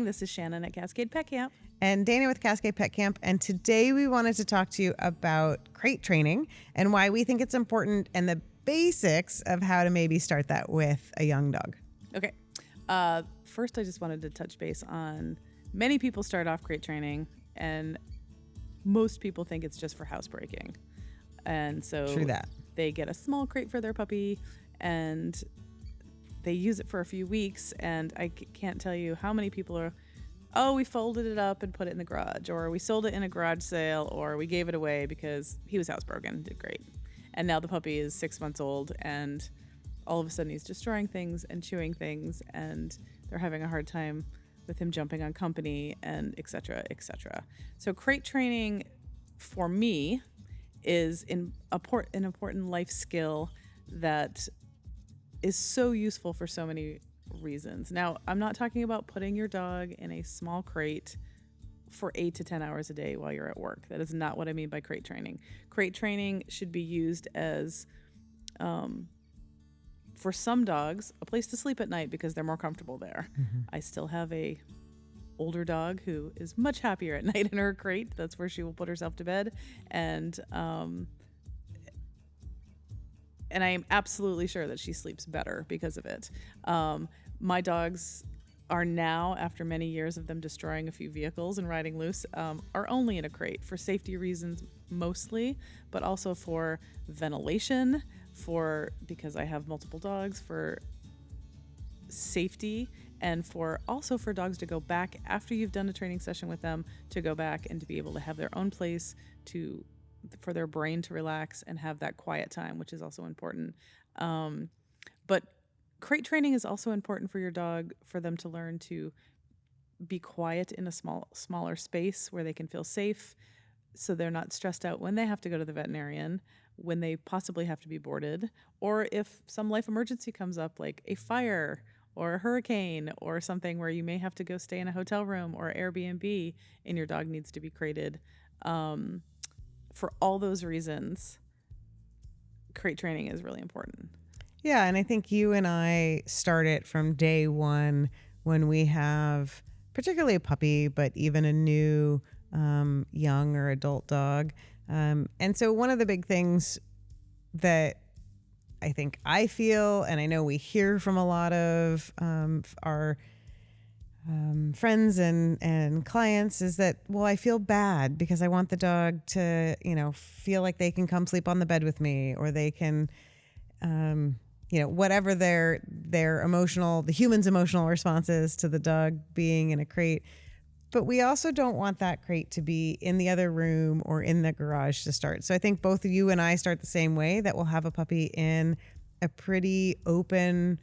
This is Shannen at Cascade Pet Camp. And Dana with Cascade Pet Camp. And today we wanted to talk to you about crate training and why we think it's important and the basics of how to maybe start that with a young dog. Okay. First, I just wanted to touch base on many people start off crate training, and most people think it's just for housebreaking. And so True that. They get a small crate for their puppy and they use it for a few weeks. And I can't tell you how many people are, oh, we folded it up and put it in the garage, or we sold it in a garage sale, or we gave it away because he was housebroken, did great. And now the puppy is 6 months old and all of a sudden he's destroying things and chewing things, and they're having a hard time with him jumping on company, and et cetera, et cetera. So crate training for me is an important life skill that is so useful for so many reasons. Now, I'm not talking about putting your dog in a small crate for 8 to 10 hours a day while you're at work. That is not what I mean by crate training. Crate training should be used as, for some dogs, a place to sleep at night because they're more comfortable there. Mm-hmm. I still have a older dog who is much happier at night in her crate. That's where she will put herself to bed. And I am absolutely sure that she sleeps better because of it. My dogs are now, after many years of them destroying a few vehicles and riding loose, are only in a crate for safety reasons mostly, but also for ventilation, because I have multiple dogs, for safety, and for dogs to go back after you've done a training session with them, to go back and to be able to have their own place for their brain to relax and have that quiet time, which is also important. But crate training is also important for your dog, for them to learn to be quiet in a smaller space where they can feel safe, so they're not stressed out when they have to go to the veterinarian, when they possibly have to be boarded, or if some life emergency comes up, like a fire or a hurricane or something where you may have to go stay in a hotel room or Airbnb and your dog needs to be crated. For all those reasons, crate training is really important. Yeah, and I think you and I start it from day one when we have particularly a puppy, but even a new young or adult dog. And so one of the big things that I think I feel, and I know we hear from a lot of our friends and clients, is that, well, I feel bad because I want the dog to, feel like they can come sleep on the bed with me, or they can, whatever their the human's emotional responses to the dog being in a crate. But we also don't want that crate to be in the other room or in the garage to start. So I think both of you and I start the same way, that we'll have a puppy in a pretty open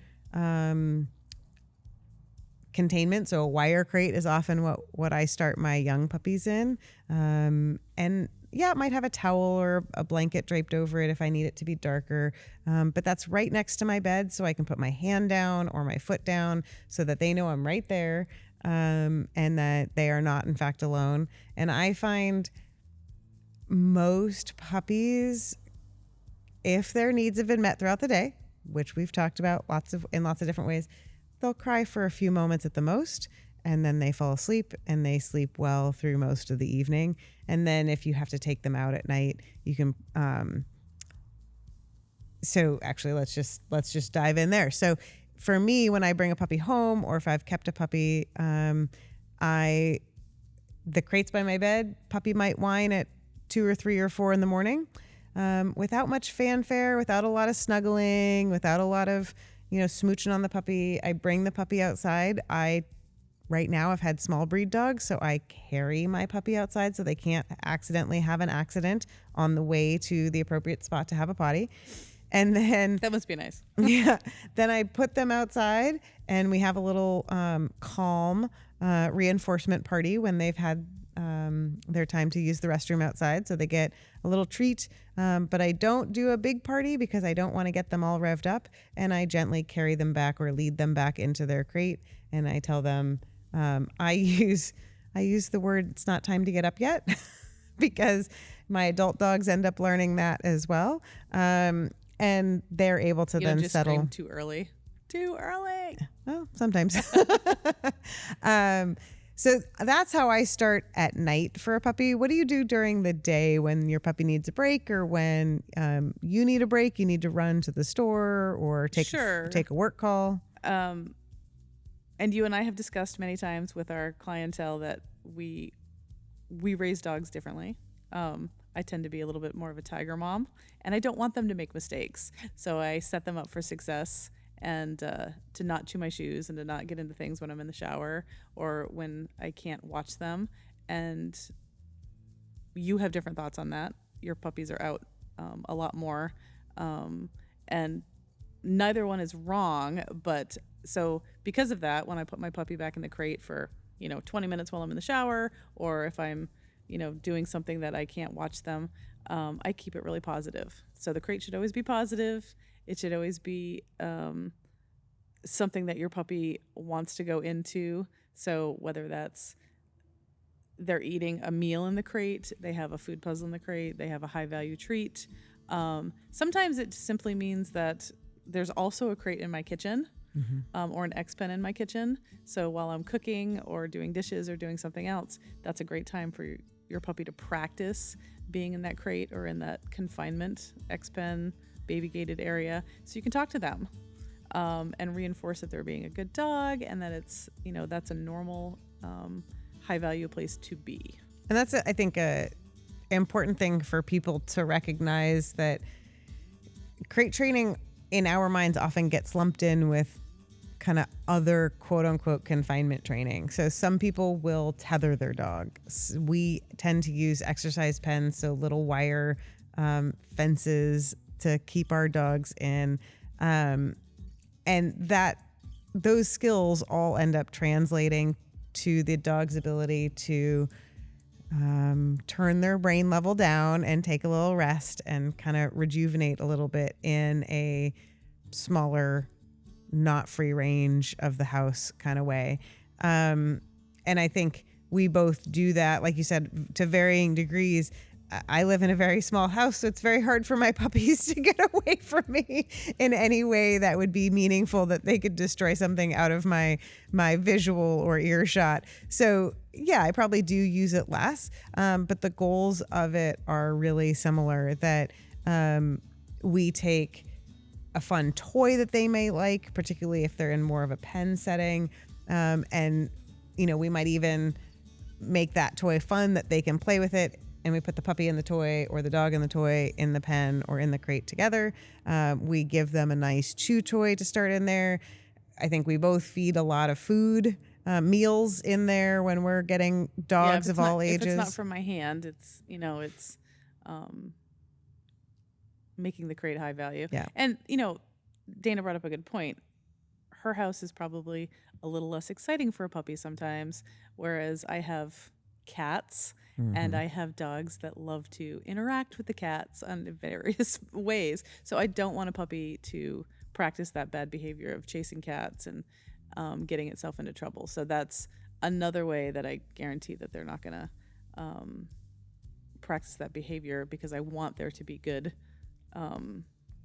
containment. So a wire crate is often what I start my young puppies in. And yeah, it might have a towel or a blanket draped over it if I need it to be darker. But that's right next to my bed, so I can put my hand down or my foot down so that they know I'm right there. And that they are not, in fact, alone. And I find most puppies, if their needs have been met throughout the day, which we've talked about in lots of different ways, they'll cry for a few moments at the most, and then they fall asleep, and they sleep well through most of the evening. And then if you have to take them out at night, you can. So actually, let's just dive in there. So for me, when I bring a puppy home, or if I've kept a puppy, the crate's by my bed. Puppy might whine at 2 or 3 or 4 in the morning, without much fanfare, without a lot of snuggling, without a lot of smooching on the puppy. I bring the puppy outside. Right now I've had small breed dogs, so I carry my puppy outside so they can't accidentally have an accident on the way to the appropriate spot to have a potty. And then that must be nice. Yeah. Then I put them outside, and we have a little calm reinforcement party when they've had their time to use the restroom outside. So they get a little treat. But I don't do a big party because I don't want to get them all revved up. And I gently carry them back or lead them back into their crate. And I tell them, I use the word, it's not time to get up yet, because my adult dogs end up learning that as well. And they're able to then just settle. Scream too early too early. Well, sometimes. So that's how I start at night for a puppy. What do you do during the day when your puppy needs a break, or when you need a break, you need to run to the store or take a work call? And you and I have discussed many times with our clientele that we raise dogs differently. I tend to be a little bit more of a tiger mom, and I don't want them to make mistakes. So I set them up for success, and to not chew my shoes and to not get into things when I'm in the shower or when I can't watch them. And you have different thoughts on that. Your puppies are out a lot more, and neither one is wrong. But so because of that, when I put my puppy back in the crate for 20 minutes while I'm in the shower, or if I'm doing something that I can't watch them, I keep it really positive. So the crate should always be positive. It should always be something that your puppy wants to go into. So whether that's they're eating a meal in the crate, they have a food puzzle in the crate, they have a high value treat. Sometimes it simply means that there's also a crate in my kitchen, or an X pen in my kitchen. So while I'm cooking or doing dishes or doing something else, that's a great time for your puppy to practice being in that crate or in that confinement X pen baby gated area, so you can talk to them and reinforce that they're being a good dog and that it's that's a normal high value place to be. And that's I think a important thing for people to recognize, that crate training in our minds often gets lumped in with kind of other quote unquote confinement training. So some people will tether their dog. We tend to use exercise pens, so little wire fences to keep our dogs in. And that those skills all end up translating to the dog's ability to turn their brain level down and take a little rest and kind of rejuvenate a little bit in a smaller, not free range of the house kind of way. And I think we both do that, like you said, to varying degrees. I live in a very small house, so it's very hard for my puppies to get away from me in any way that would be meaningful, that they could destroy something out of my visual or earshot. So yeah, I probably do use it less, but the goals of it are really similar, that we take a fun toy that they may like, particularly if they're in more of a pen setting, and we might even make that toy fun, that they can play with it. And we put the puppy in the toy or the dog in the toy in the pen or in the crate together. We give them a nice chew toy to start in there. I think we both feed a lot of food, meals in there when we're getting dogs of all ages. If it's not from my hand, it's, it's making the crate high value. Yeah. And, Dana brought up a good point. Her house is probably a little less exciting for a puppy sometimes, whereas I have cats. And I have dogs that love to interact with the cats in various ways. So I don't want a puppy to practice that bad behavior of chasing cats and getting itself into trouble. So that's another way that I guarantee that they're not going to practice that behavior, because I want there to be good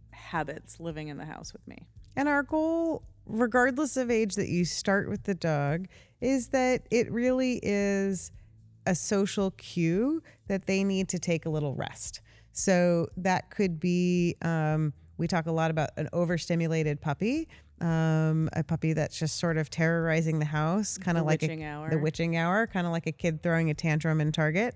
habits living in the house with me. And our goal, regardless of age that you start with the dog, is that it really is a social cue that they need to take a little rest. So that could be, we talk a lot about an overstimulated puppy, a puppy that's just sort of terrorizing the house, kind of like the witching hour, kind of like a kid throwing a tantrum in Target.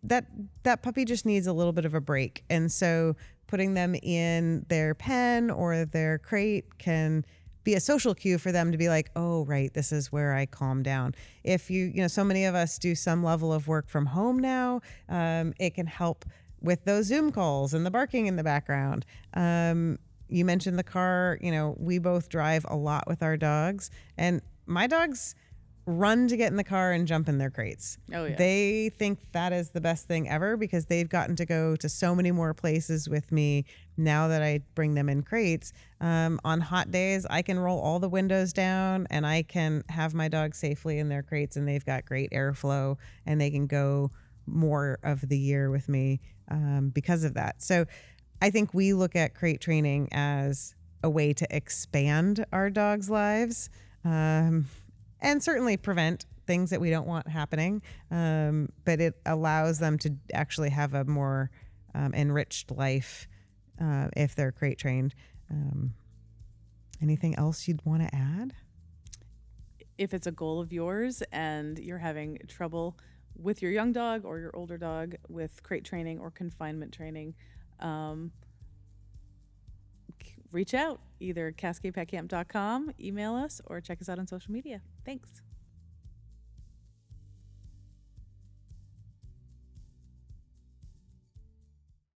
That puppy just needs a little bit of a break. And so putting them in their pen or their crate can be a social cue for them to be like, oh, right, this is where I calm down. If so many of us do some level of work from home now, it can help with those Zoom calls and the barking in the background. You mentioned the car, we both drive a lot with our dogs, and my dogs run to get in the car and jump in their crates. Oh, yeah. They think that is the best thing ever, because they've gotten to go to so many more places with me now that I bring them in crates. On hot days, I can roll all the windows down and I can have my dog safely in their crates, and they've got great airflow and they can go more of the year with me because of that. So I think we look at crate training as a way to expand our dogs' lives, and certainly prevent things that we don't want happening. But it allows them to actually have a more enriched life if they're crate trained. Anything else you'd want to add? If it's a goal of yours and you're having trouble with your young dog or your older dog with crate training or confinement training, reach out, either cascadepetcamp.com, email us, or check us out on social media. Thanks.